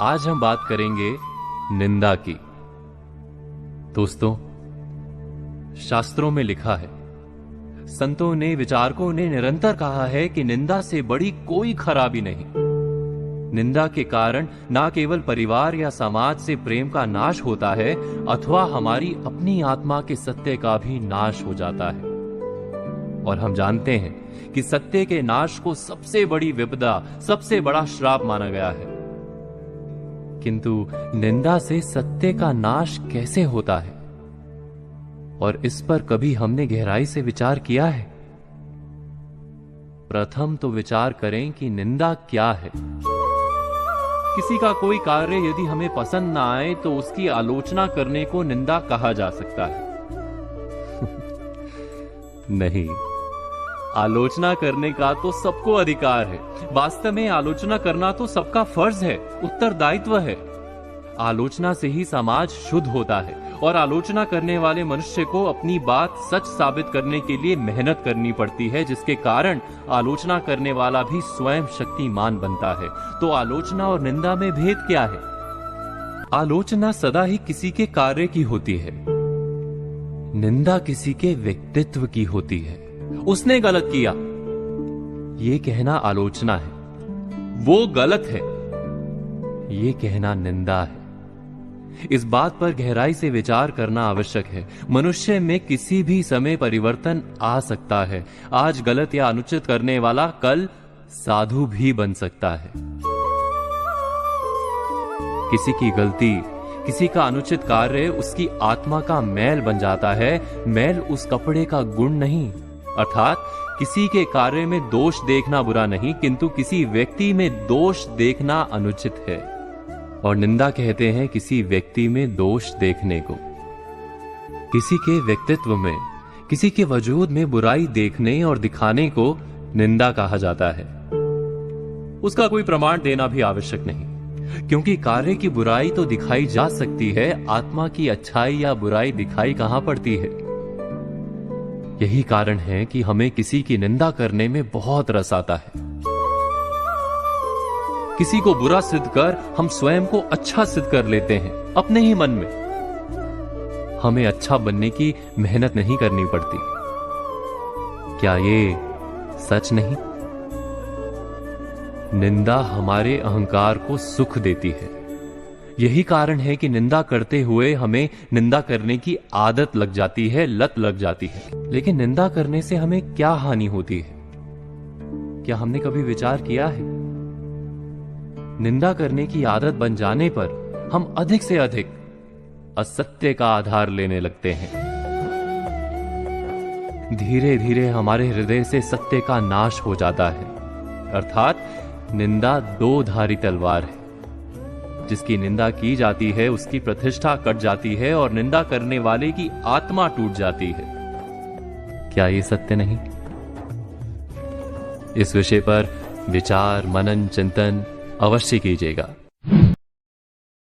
आज हम बात करेंगे निंदा की। दोस्तों, शास्त्रों में लिखा है, संतों ने, विचारकों ने निरंतर कहा है कि निंदा से बड़ी कोई खराबी नहीं। निंदा के कारण ना केवल परिवार या समाज से प्रेम का नाश होता है, अथवा हमारी अपनी आत्मा के सत्य का भी नाश हो जाता है। और हम जानते हैं कि सत्य के नाश को सबसे बड़ी विपदा, सबसे बड़ा श्राप माना गया है। किंतु निंदा से सत्य का नाश कैसे होता है, और इस पर कभी हमने गहराई से विचार किया है? प्रथम तो विचार करें कि निंदा क्या है। किसी का कोई कार्य यदि हमें पसंद ना आए तो उसकी आलोचना करने को निंदा कहा जा सकता है। नहीं, आलोचना करने का तो सबको अधिकार है। वास्तव में आलोचना करना तो सबका फर्ज है, उत्तरदायित्व है। आलोचना से ही समाज शुद्ध होता है, और आलोचना करने वाले मनुष्य को अपनी बात सच साबित करने के लिए मेहनत करनी पड़ती है, जिसके कारण आलोचना करने वाला भी स्वयं शक्तिमान बनता है। तो आलोचना और निंदा में भेद क्या है? आलोचना सदा ही किसी के कार्य की होती है, निंदा किसी के व्यक्तित्व की होती है। उसने गलत किया, ये कहना आलोचना है। वो गलत है, ये कहना निंदा है। इस बात पर गहराई से विचार करना आवश्यक है। मनुष्य में किसी भी समय परिवर्तन आ सकता है। आज गलत या अनुचित करने वाला कल साधु भी बन सकता है। किसी की गलती, किसी का अनुचित कार्य उसकी आत्मा का मैल बन जाता है। मैल उस कपड़े का गुण नहीं। अर्थात किसी के कार्य में दोष देखना बुरा नहीं, किंतु किसी व्यक्ति में दोष देखना अनुचित है। और निंदा कहते हैं किसी व्यक्ति में दोष देखने को। किसी के व्यक्तित्व में, किसी के वजूद में बुराई देखने और दिखाने को निंदा कहा जाता है। उसका कोई प्रमाण देना भी आवश्यक नहीं, क्योंकि कार्य की बुराई तो दिखाई जा सकती है, आत्मा की अच्छाई या बुराई दिखाई कहां पड़ती है। यही कारण है कि हमें किसी की निंदा करने में बहुत रस आता है। किसी को बुरा सिद्ध कर हम स्वयं को अच्छा सिद्ध कर लेते हैं अपने ही मन में। हमें अच्छा बनने की मेहनत नहीं करनी पड़ती। क्या ये सच नहीं? निंदा हमारे अहंकार को सुख देती है। यही कारण है कि निंदा करते हुए हमें निंदा करने की आदत लग जाती है, लत लग जाती है। लेकिन निंदा करने से हमें क्या हानि होती है? क्या हमने कभी विचार किया है? निंदा करने की आदत बन जाने पर हम अधिक से अधिक असत्य का आधार लेने लगते हैं। धीरे धीरे हमारे हृदय से सत्य का नाश हो जाता है। अर्थात निंदा दो धारी तलवार है। जिसकी निंदा की जाती है उसकी प्रतिष्ठा कट जाती है, और निंदा करने वाले की आत्मा टूट जाती है। क्या ये सत्य नहीं? इस विषय पर विचार, मनन, चिंतन अवश्य कीजिएगा।